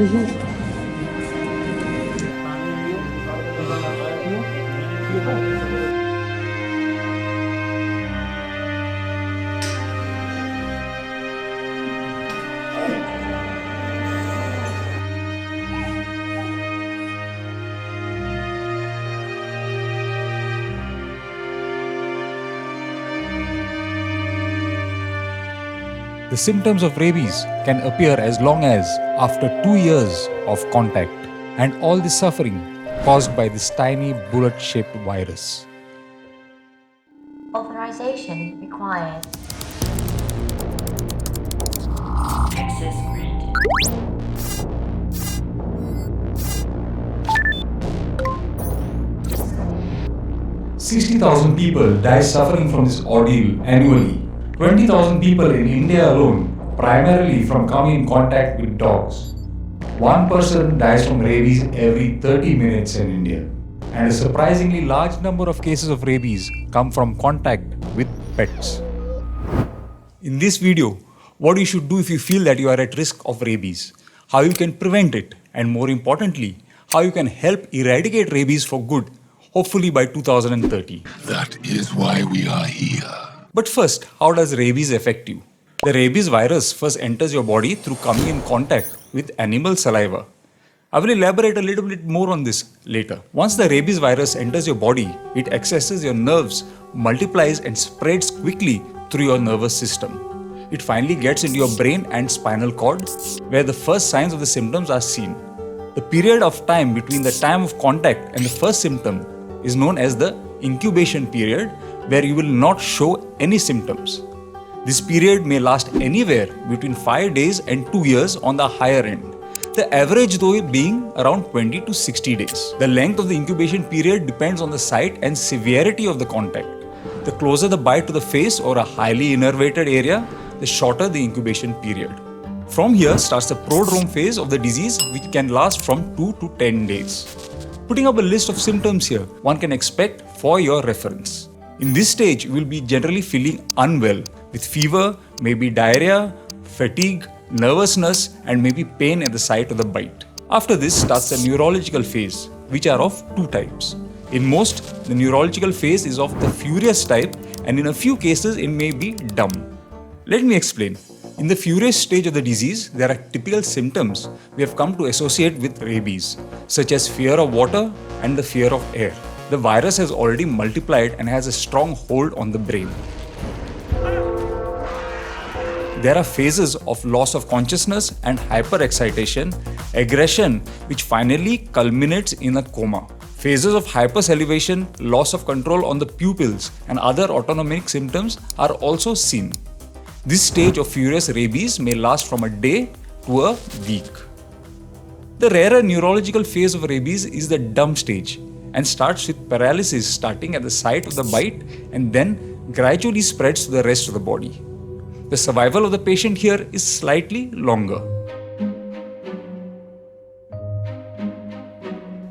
The symptoms of rabies can appear as long as after 2 years of contact, and all the suffering caused by this tiny bullet-shaped virus. Authorization required. Access granted. 60,000 people die suffering from this ordeal annually. 20,000 people in India alone, primarily from coming in contact with dogs. One person dies from rabies every 30 minutes in India. And a surprisingly large number of cases of rabies come from contact with pets. In this video, what you should do if you feel that you are at risk of rabies, how you can prevent it, and more importantly, how you can help eradicate rabies for good, hopefully by 2030. That is why we are here. But first, how does rabies affect you? The rabies virus first enters your body through coming in contact with animal saliva. I will elaborate a little bit more on this later. Once the rabies virus enters your body, it accesses your nerves, multiplies and spreads quickly through your nervous system. It finally gets into your brain and spinal cord, where the first signs of the symptoms are seen. The period of time between the time of contact and the first symptom is known as the incubation period, where you will not show any symptoms. This period may last anywhere between 5 days and 2 years on the higher end. The average though being around 20 to 60 days. The length of the incubation period depends on the site and severity of the contact. The closer the bite to the face or a highly innervated area, the shorter the incubation period. From here starts the prodrome phase of the disease, which can last from 2 to 10 days. Putting up a list of symptoms here, one can expect for your reference. In this stage, you will be generally feeling unwell with fever, maybe diarrhea, fatigue, nervousness, and maybe pain at the site of the bite. After this starts the neurological phase, which are of two types. In most, the neurological phase is of the furious type, and in a few cases, it may be dumb. Let me explain. In the furious stage of the disease, there are typical symptoms we have come to associate with rabies, such as fear of water and the fear of air. The virus has already multiplied and has a strong hold on the brain. There are phases of loss of consciousness and hyperexcitation, aggression, which finally culminates in a coma. Phases of hypersalivation, loss of control on the pupils, and other autonomic symptoms are also seen. This stage of furious rabies may last from a day to a week. The rarer neurological phase of rabies is the dumb stage and starts with paralysis starting at the site of the bite and then gradually spreads to the rest of the body. The survival of the patient here is slightly longer.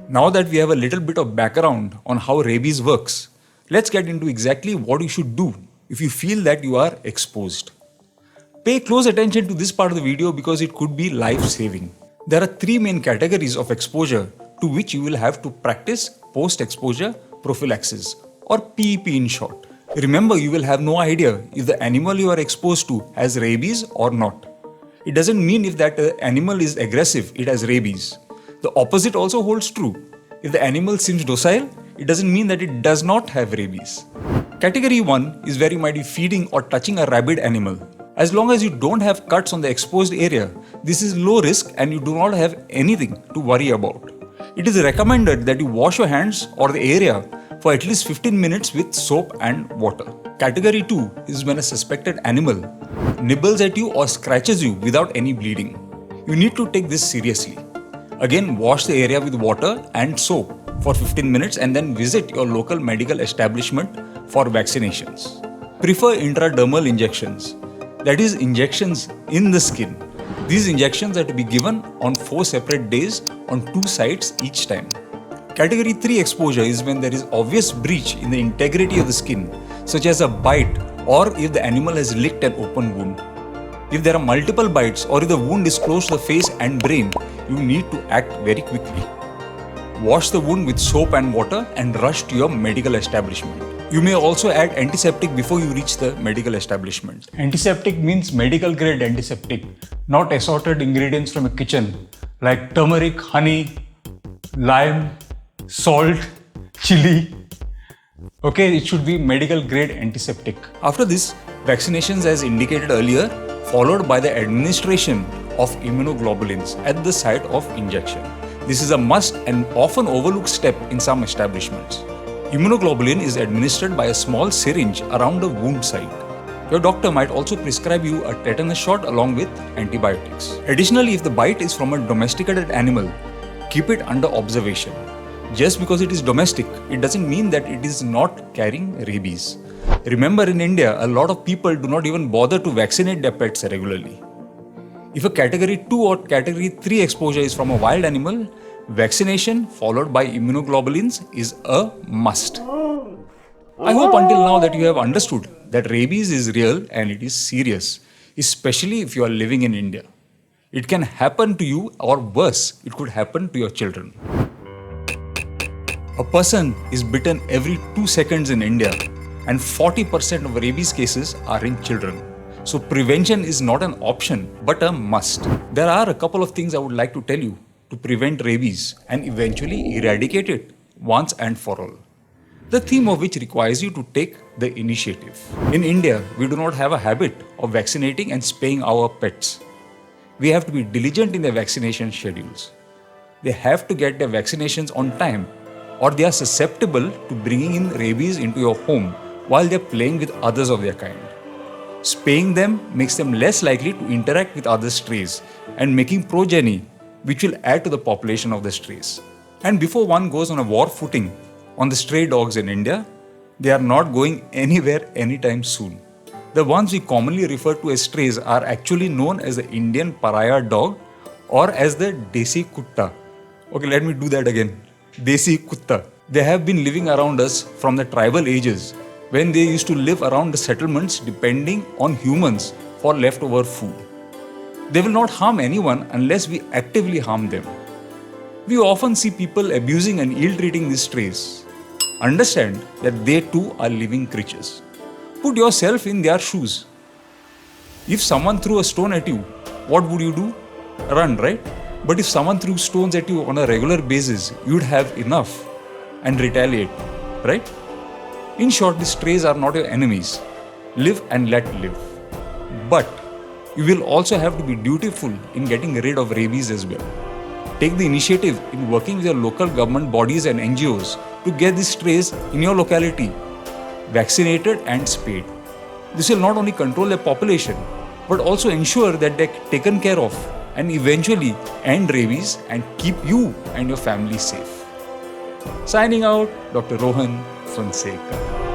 Now that we have a little bit of background on how rabies works, let's get into exactly what you should do if you feel that you are exposed. Pay close attention to this part of the video because it could be life-saving. There are three main categories of exposure to which you will have to practice post-exposure prophylaxis, or PEP in short. Remember, you will have no idea if the animal you are exposed to has rabies or not. It doesn't mean if that animal is aggressive, it has rabies. The opposite also holds true. If the animal seems docile, it doesn't mean that it does not have rabies. Category 1 is where you might be feeding or touching a rabid animal. As long as you don't have cuts on the exposed area, this is low risk and you do not have anything to worry about. It is recommended that you wash your hands or the area for at least 15 minutes with soap and water. Category 2 is when a suspected animal nibbles at you or scratches you without any bleeding. You need to take this seriously. Again, wash the area with water and soap for 15 minutes and then visit your local medical establishment for vaccinations. Prefer intradermal injections, that is, injections in the skin. These injections are to be given on 4 separate days on 2 sites each time. Category 3 exposure is when there is obvious breach in the integrity of the skin, such as a bite or if the animal has licked an open wound. If there are multiple bites or if the wound is close to the face and brain, you need to act very quickly. Wash the wound with soap and water and rush to your medical establishment. You may also add antiseptic before you reach the medical establishment. Antiseptic means medical grade antiseptic, not assorted ingredients from a kitchen like turmeric, honey, lime, salt, chili. Okay, it should be medical grade antiseptic. After this, vaccinations as indicated earlier, followed by the administration of immunoglobulins at the site of injection. This is a must and often overlooked step in some establishments. Immunoglobulin is administered by a small syringe around the wound site. Your doctor might also prescribe you a tetanus shot along with antibiotics. Additionally, if the bite is from a domesticated animal, keep it under observation. Just because it is domestic, it doesn't mean that it is not carrying rabies. Remember, in India, a lot of people do not even bother to vaccinate their pets regularly. If a category 2 or category 3 exposure is from a wild animal, vaccination followed by immunoglobulins is a must. I hope until now that you have understood that rabies is real and it is serious, especially if you are living in India. It can happen to you, or worse, it could happen to your children. A person is bitten every 2 seconds in India, and 40% of rabies cases are in children. So prevention is not an option, but a must. There are a couple of things I would like to tell you to prevent rabies and eventually eradicate it once and for all. The theme of which requires you to take the initiative. In India, we do not have a habit of vaccinating and spaying our pets. We have to be diligent in their vaccination schedules. They have to get their vaccinations on time, or they are susceptible to bringing in rabies into your home while they are playing with others of their kind. Spaying them makes them less likely to interact with other strays and making progeny, which will add to the population of the strays. And before one goes on a war footing on the stray dogs in India, they are not going anywhere anytime soon. The ones we commonly refer to as strays are actually known as the Indian pariah dog or as the Desi Kutta. Okay, let me do that again. Desi Kutta. They have been living around us from the tribal ages, when they used to live around the settlements depending on humans for leftover food. They will not harm anyone unless we actively harm them. We often see people abusing and ill-treating these strays. Understand that they too are living creatures. Put yourself in their shoes. If someone threw a stone at you, what would you do? Run, right? But if someone threw stones at you on a regular basis, you'd have enough and retaliate, right? In short, these strays are not your enemies. Live and let live. But you will also have to be dutiful in getting rid of rabies as well. Take the initiative in working with your local government bodies and NGOs to get these strays in your locality vaccinated and spayed. This will not only control their population, but also ensure that they're taken care of and eventually end rabies and keep you and your family safe. Signing out, Dr. Rohan Fonseca.